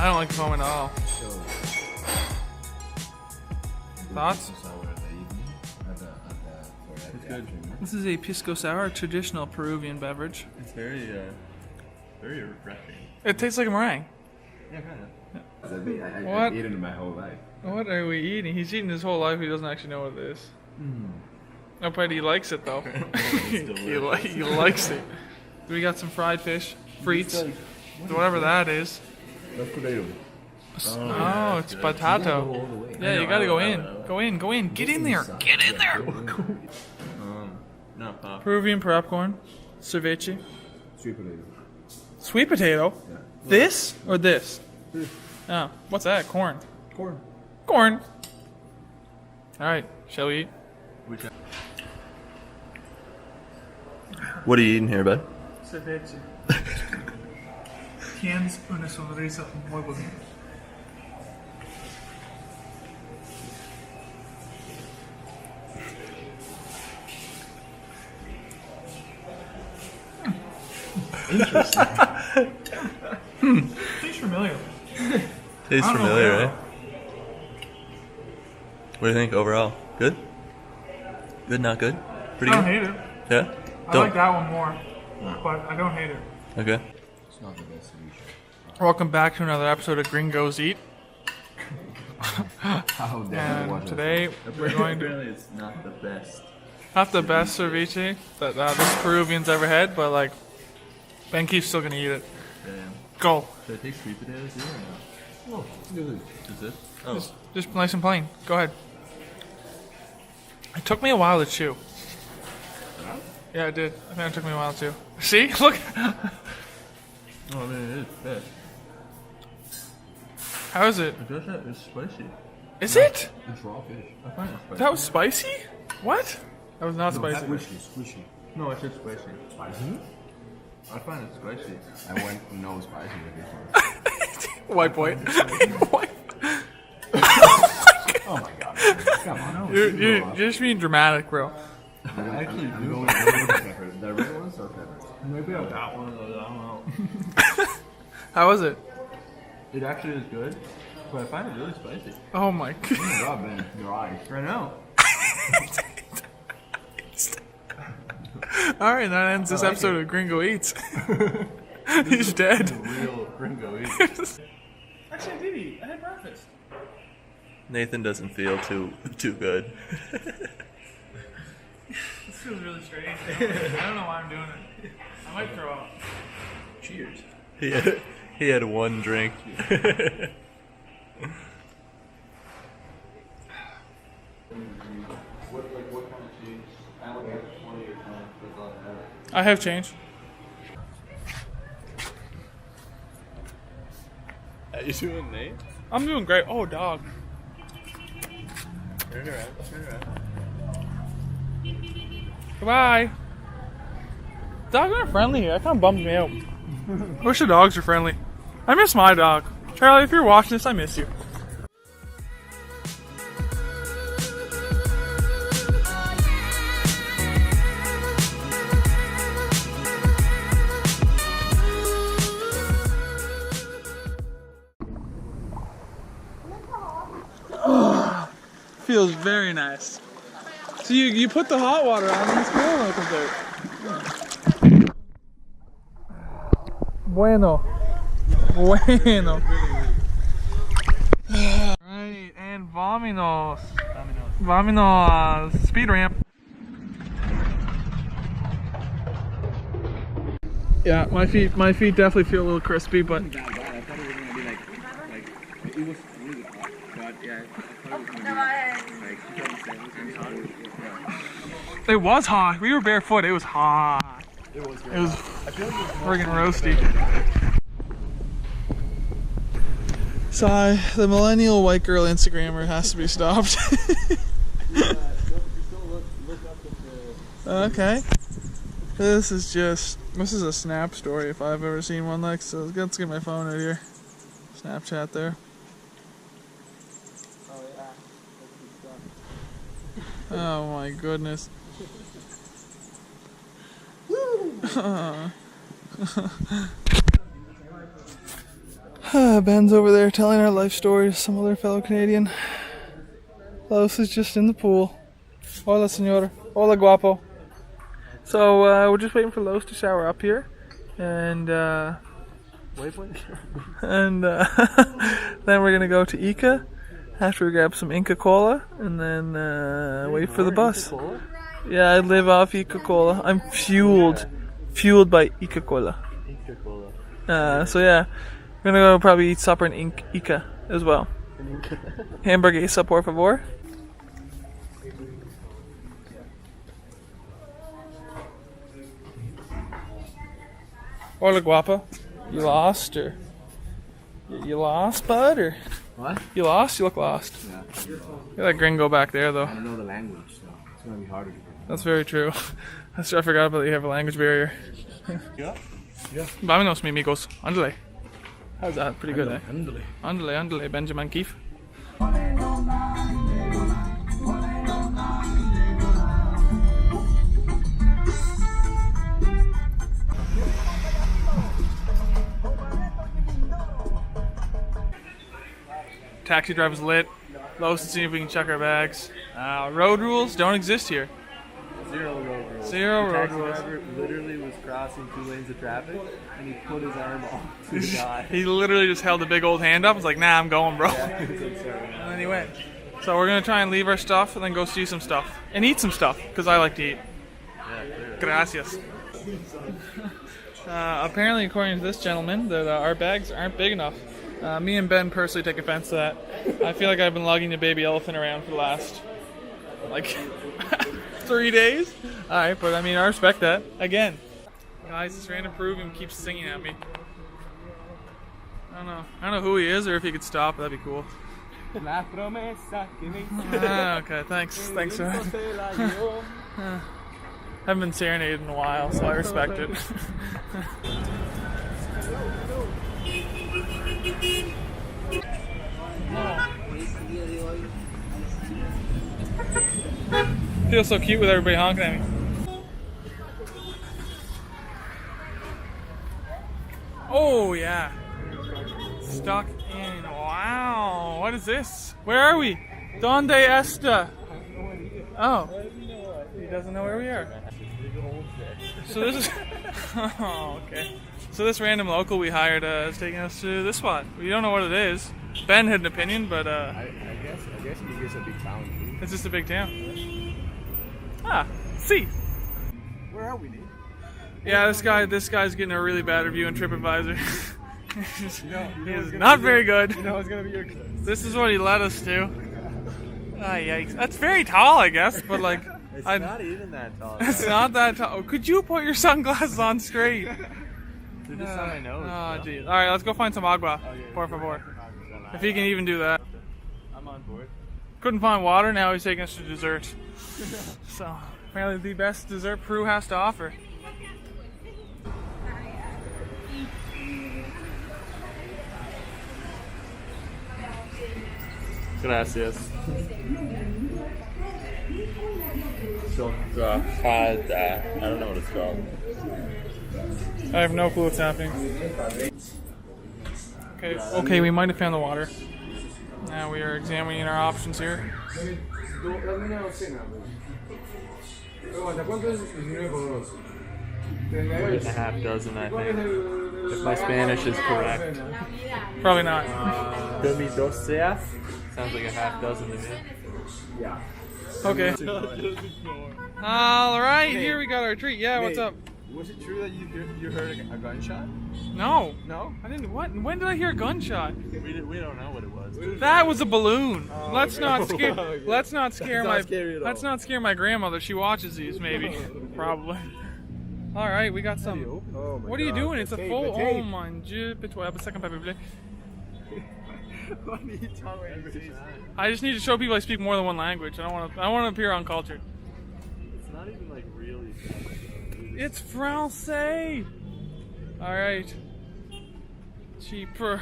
I don't like the foam at all. Thoughts? It's good. This is a pisco sour, a traditional Peruvian beverage. It's very refreshing. It tastes like a meringue. Yeah, kind of. I've eaten it my whole life. What are we eating? He's eating his whole life. He doesn't actually know what it is. I bet he likes it though. he likes it. We got some fried fish, frites, whatever that is. That's potato. Oh, it's potato. Yeah, you gotta go in. Go in. Go in. Get in there. Get in there. No, Peruvian popcorn, ceviche, Sweet potato. sweet potato. Yeah. This or this? Oh, what's that? Corn. Corn. Corn. All right, shall we eat? What are you eating here, bud? Ceviche. Tienes una sonrisa muy bonita. Interesting. Tastes familiar. Tastes familiar, right? What do you think overall? Good? Good, not good? Pretty I good? don't hate it. Yeah? I like that one more, but I don't hate it. Okay. It's not the best solution. Welcome back to another episode of Gringos Eat. How dare you watch And today we're going to Apparently it's not the best. not the best ceviche that this Peruvian's ever had, but like Ben Keith's still gonna eat it. Yeah. Go. Should I take sweet potatoes here or Oh, good. no? Is this? Oh. Just nice and plain. Go ahead. It took me a while to chew. Yeah, it did. I think it took me a while too. See? Look. Oh, I mean, it is fish. How is it? I guess that is spicy. Is it? It's raw fish. I find it spicy. That was spicy? What? That was not spicy. Squishy. No, it's just spicy. Spicy? I find it spicy. I went no spicy with this one. White boy. White. Oh my god. Come on. You're just being dramatic, bro. Actually, I'm going with pepper. The red ones or pepper? maybe I'll got one of those. I don't know. How was it? It actually is good, but I find it really spicy. Oh my god. Oh my god, man. Your eyes. I know. Alright, that ends this episode of Gringo Eats. He's dead. Real gringo eat. Actually, I did eat. I had breakfast. Nathan doesn't feel too good. This feels really strange. I don't know why I'm doing it. I might throw up. Cheers. He had one drink. What kind of cheese? I only have 20 or 10. That's all I have. I have change. How you doing, Nate? I'm doing great. Oh, dog. Turn around. Goodbye. Dogs aren't friendly here. That kind of bums me out. I wish the dogs were friendly. I miss my dog. Charlie, if you're watching this, I miss you. Feels very nice. So you put the hot water on and it's cold when it comes out. Bueno. Right, and vámonos. Vámonos. Speed ramp. Yeah, my feet definitely feel a little crispy, but I thought it was gonna be like it was really hot, but yeah, I thought it was hot. We were barefoot. It was hot. it was. It was friggin' roasty. Sigh, the millennial white girl Instagrammer has to be stopped. Okay. This is a snap story if I've ever seen one like, so let's get my phone right here. Snapchat there. Oh my goodness. Ben's over there telling our life story to some other fellow Canadian. Los is just in the pool. Hola, senor. Hola, guapo. So, we're just waiting for Los to shower up here. And, then we're gonna go to Ica after we grab some Inca Cola. And then, wait for the bus. Yeah, I live off Ica Cola. I'm fueled by Ica Cola. So yeah, we're gonna go probably eat supper in Ica as well. Hamburguesa, por favor. Hola, guapa. You lost, or you lost, bud, or What? you lost? You look lost. Yeah. You're that gringo back there, though. I don't know the language, so it's gonna be harder to get. That's very true. I forgot about that you have a language barrier. Yeah. Vámonos, mi amigos. Andale. How's that? Pretty good, eh? Andale. Andale, Benjamin Keefe. Taxi driver's lit. Los to see if we can check our bags. Road rules don't exist here. Zero road rules. Zero The road taxi rules. driver literally was crossing 2 lanes of traffic, and he put his arm off to the guy. He literally just held a big old hand up. Was like, nah, I'm going, bro. And then he went. So we're gonna try and leave our stuff and then go see some stuff and eat some stuff because I like to eat. Gracias. Apparently, according to this gentleman, that our bags aren't big enough. Me and Ben personally take offense to that. I feel like I've been lugging a baby elephant around for the last, like, 3 days. Alright, but I mean, I respect that. Again, guys, this random Peruvian keeps singing at me. I don't know who he is or if he could stop. That'd be cool. Okay, thanks for that. Haven't been serenaded in a while, so I respect it. Feels so cute with everybody honking at me. Oh yeah. Stuck in. Wow. What is this? Where are we? Donde esta? Oh. He doesn't know where we are. So this is. Oh, okay. So this random local we hired is taking us to this spot. We don't know what it is. Ben had an opinion, but I guess he gets a big town. it's just a big town. Ah, see. Where are we, Nate? Yeah, this guy's getting a really bad review on TripAdvisor. He is not very good. You know it's gonna be your. This is what he led us to. Ah, yikes. That's very tall, I guess, but like, It's not even that tall. it's not that tall. Could you put your sunglasses on straight? They're just on my nose. Oh, geez. All right, let's go find some agua, por favor. If he can even do that. I'm on board. Couldn't find water, now he's taking us to dessert. So, apparently the best dessert Peru has to offer. Gracias. I don't know what it's called. I have no clue what's happening. Okay, we might have found the water. Now we are examining our options here. A half dozen, I think. If my Spanish is correct. Probably not. Demi docea? Sounds like a half dozen to me. Yeah. Okay. Alright, here we got our treat. Yeah, what's up? Was it true that you heard a gunshot? No. No. I didn't. What? When did I hear a gunshot? We don't know what it was. That was a balloon. Oh, Let's okay. not scare. Okay. Let's not scare That's my. not scary at all. Let's not scare my grandmother. She watches these, maybe, probably. All right, we got some. Oh my What are you God. doing? It's a Tape, full. tape. Oh mon Dieu, pitois, second pas public. What are you talking about? I just need to show people I speak more than one language. I don't want to. I want to appear uncultured. It's not even like really. It's Francais. All right. Cheapers.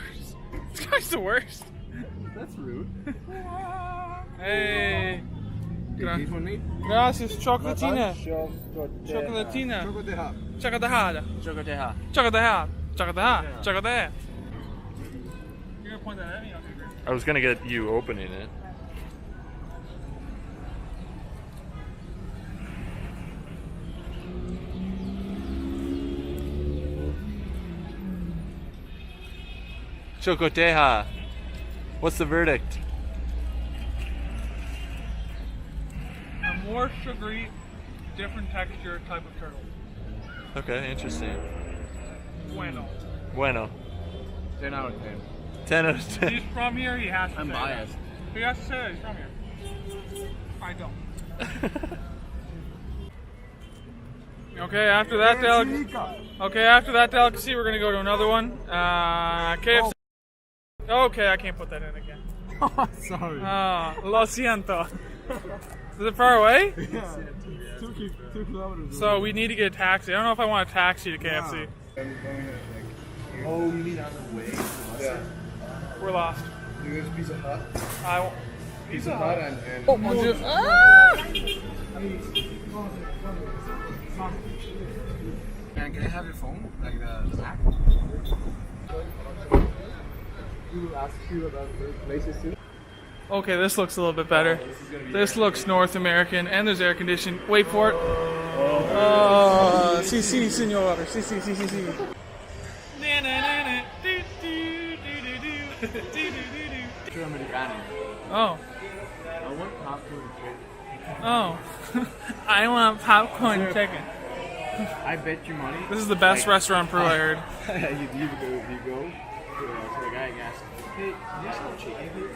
This guy's the worst. That's rude. Hey. This one, mate? Gracias, chocolatina. Chocolatina. Chocolate. Chocolatejada. Chocoteja. Chocolatejada. Chocolatejada. Chocolatejada. point that at me. I was gonna get you opening it. Chocoteja. What's the verdict? A more sugary, different texture type of turtle. Okay, interesting. Bueno. Bueno. 10 out of 10. 10 out of 10. He's from here, he has to I'm say biased. that. He has to say that he's from here. I don't. Okay, after that delicacy, we're gonna go to another one. KFC. Okay, I can't put that in again. Sorry. Lo siento. Is it far away? Yeah. 2 kilometers. So we need to get a taxi. I don't know if I want a taxi to KFC. Oh, you mean on the way? Yeah. We're lost. You guys Pizza Hut? Pizza Hut Hut. and Oh, mon Dieu. Ah! Man, can I have your phone? Like the Mac? Who asked you about the places too? Okay, this looks a little bit better. This looks North American, and there's air conditioning. Wait for it. Oh, si, senor. Si. Americano. Oh. I want popcorn chicken. Oh. I want popcorn chicken. I bet you money. This is the best restaurant Peru I heard. you go to the guy and ask, hey, do you sell chicken here?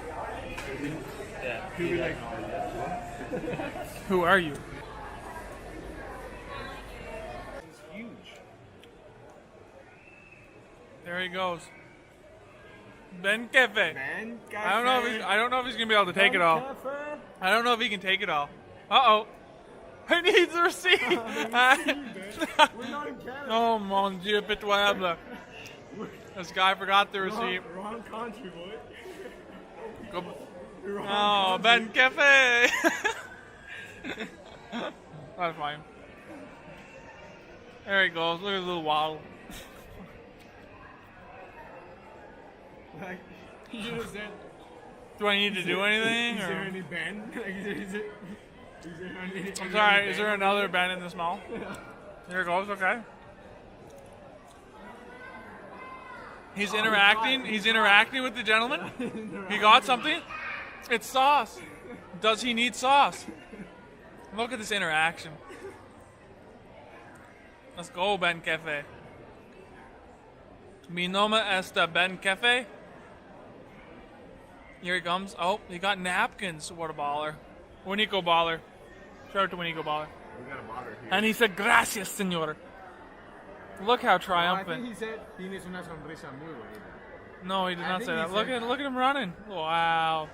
Yeah. He'll be like, Who are you? it's huge. There he goes. Ben Cafe. Man, I don't know if he's gonna be able to take it all. I don't know if he can take it all. Uh-oh. He needs a receipt. We're not in Canada. Oh mon Dieu, pitoyable. This guy forgot the receipt. Wrong country, boy. Go. Wrong Oh, Ben Cafe. That's fine. There he goes. Look at his little waddle. Like, you should have said, Do I need to do anything? is there Or? any band? Like, is there any, I'm sorry, is there another Ben in this mall? Here it goes, okay. He's interacting with the gentleman. He got something. It's sauce. Does he need sauce? Look at this interaction. Let's go, Ben Cafe. Mi nombre está Ben Cafe. Here he comes. Oh, he got napkins. What a baller. Winico baller. Shout out to Winico baller. We got a bother here. And he said, gracias, senor. Look how I triumphant. think he said, tienes una sonrisa muy bonita. No, he did I not think say he that. said Look at him running. Wow.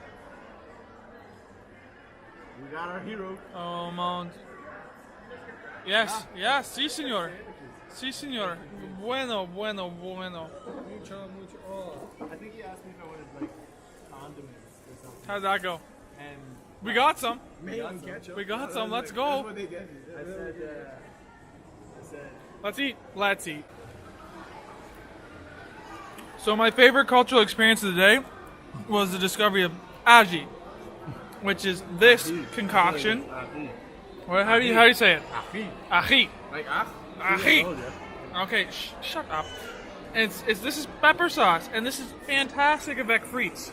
We got our hero. Oh, Mount. Yes, yes, sí, señor. Sí, señor. Bueno. Mucho. Oh. I think he asked me if I wanted, like, condiments or something. How'd that go? And We got some. maybe ketchup. We got some. Let's That's go. what they get. I said, Let's eat. Let's eat. So my favorite cultural experience of the day was the discovery of aji, which is this concoction. Well, how do you say it? Ají. Like, ah? Ají. Okay, shut up. This is pepper sauce, and this is fantastic avec frites.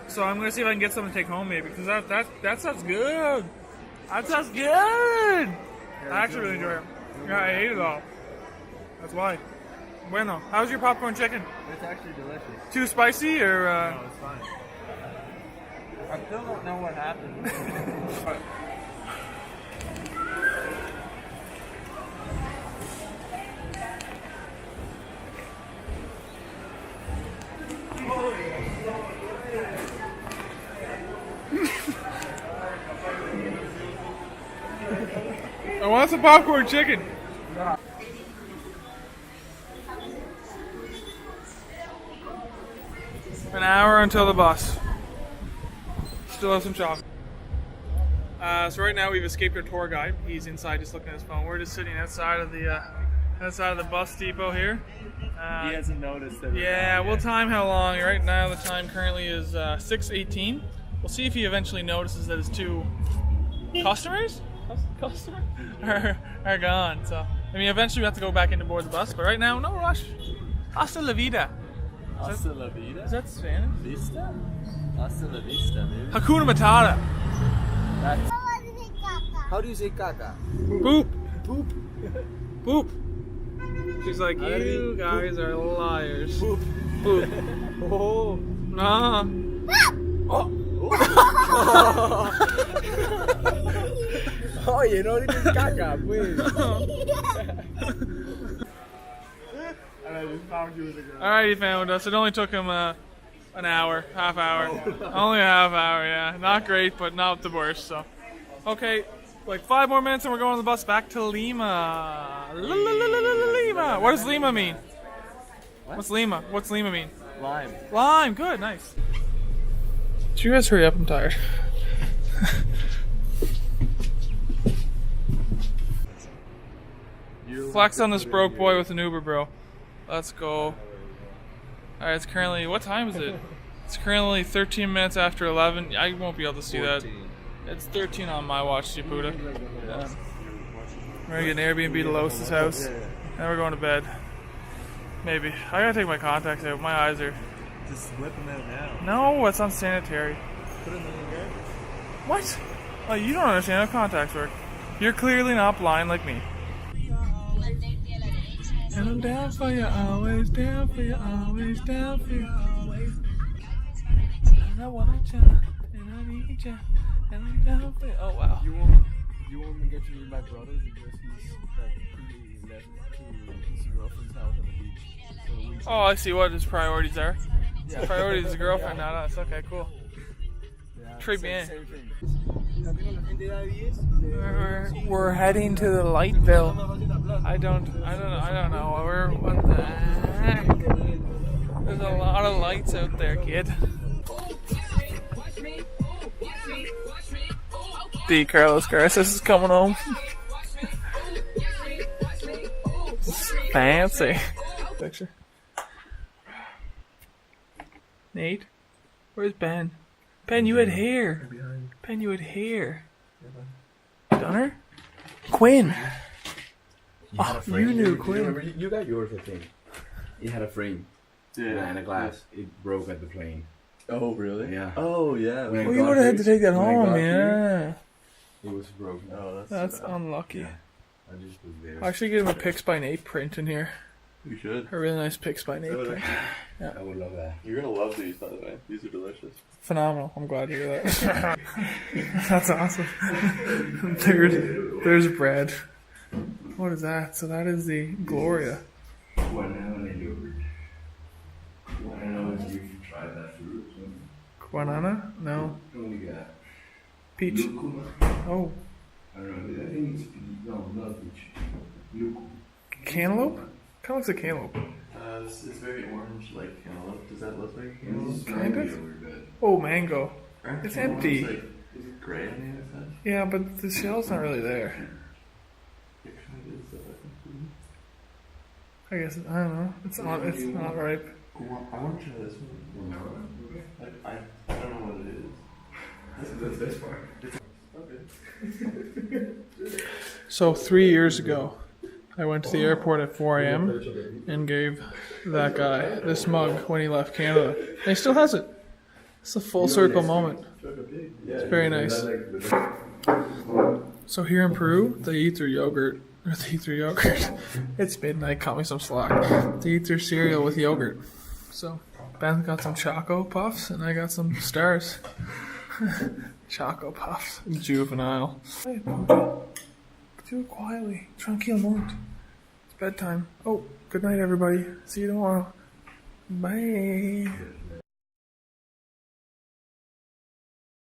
So I'm gonna see if I can get something to take home, maybe, because that sounds good. That sounds good. I actually really enjoy it. Yeah, I ate it all. That's why. Bueno, how's your popcorn chicken? It's actually delicious. Too spicy or? No, it's fine. I still don't know what happened. I want some popcorn chicken. An hour until the bus. Still have some chocolate. So right now we've escaped our tour guide. He's inside just looking at his phone. We're just sitting outside of the outside of the bus depot here. He hasn't noticed that. Yeah, we'll time how long. Right now, the time currently is 6:18. We'll see if he eventually notices that his two customers are gone. So, I mean, eventually we have to go back in to board the bus, but right now, no rush. Hasta la vida. Hasta la vida? Is that Spanish? Vista? Hasta la vista, baby. Hakuna Matata. That's... How do you say caca? Boop. Poop. Boop. She's like, you guys are liars. Poop. Boop. Oh. Nah. Oh. Oye, no dices caca, pues. And I just found you with a girl. Alright, he found us. It only took him an hour, half hour. Only a half hour, yeah. Not great, but not the worst, so. Okay, like 5 more minutes and we're going on the bus back to Lima. Lima. What does Lima mean? What's Lima? What's Lima mean? Lime. Lime, good, nice. Should you guys hurry up? I'm tired. Flex on this broke boy with an Uber, bro. Let's go. Alright, it's currently, what time is it? It's currently 13 minutes after 11. I won't be able to see 14. That. It's 13 on my watch, Chiputa. Yeah. We're gonna get an Airbnb to Lois's house. And we're going to bed. Maybe. I gotta take my contacts out. My eyes are... Just whip them out now. No, it's unsanitary. Put them in the garbage. What? Oh, you don't understand how contacts work. You're clearly not blind like me. And I'm down for you, always down for you, always down for you, always. And I want you, and I need you, and I'm down for you. Oh wow. You want me to get you with my brothers because he's like he left to his girlfriend's house on the beach. So oh, I see what his priorities are. Yeah. His priorities is a girlfriend, not us. Okay, cool. Yeah, Treat me in. same thing. We're heading to the light bill. I don't know. What the heck? There's a lot of lights out there, kid. D. Carlos Garces is coming home. Fancy. Picture. Nate? Where's Ben? Ben, you had hair. Ben, you had hair. Dunner? Quinn. Oh, you knew Quinn. You got yours, I think. It had a frame. Yeah. And a glass. It broke at the plane. Oh really? Yeah. Oh yeah. When I Well, you got would have had to here- take that when I home, got yeah. here, It was broken. Oh, That's unlucky. Yeah. I just was there. I should give him a Picks by Nate print in here. You should. A really nice Picks by Nate Oh, print. I would love that. You're gonna love these, by the way. These are delicious. Phenomenal. I'm glad to hear that. That's awesome. There's bread. What is that? So that is the Gloria. Banana yogurt. I don't know if you've tried that fruit. Banana? No. Only got Peach. lucuma. Oh. I don't know. I think it's no, not peach. Lucuma. Cantaloupe? Kind of looks like cantaloupe. It's very orange, like cantaloupe. Does that look like This cantaloupe? is Kind of. yogurt, but Oh, mango. Aren't It's cantaloupes, empty. Like, is it gray on the inside? Yeah, but the shell's not really there. Picture it is, though, I guess, I don't know. It's not ripe. I want to try this one. I don't know what it is. that's this part. Okay. So 3 years ago, I went to the airport at 4 a.m. and gave that guy this mug when he left Canada. And he still has it. It's a full circle moment. It's very nice. So here in Peru, they eat their yogurt. Or they eat their yogurt. It's midnight, cut me some slack. They eat their cereal with yogurt. So Ben got some Choco Puffs and I got some Stars. Choco Puffs. Juvenile. Hey, Pookie. Do it quietly. Tranquil moment. It's bedtime. Oh, good night, everybody. See you tomorrow. Bye.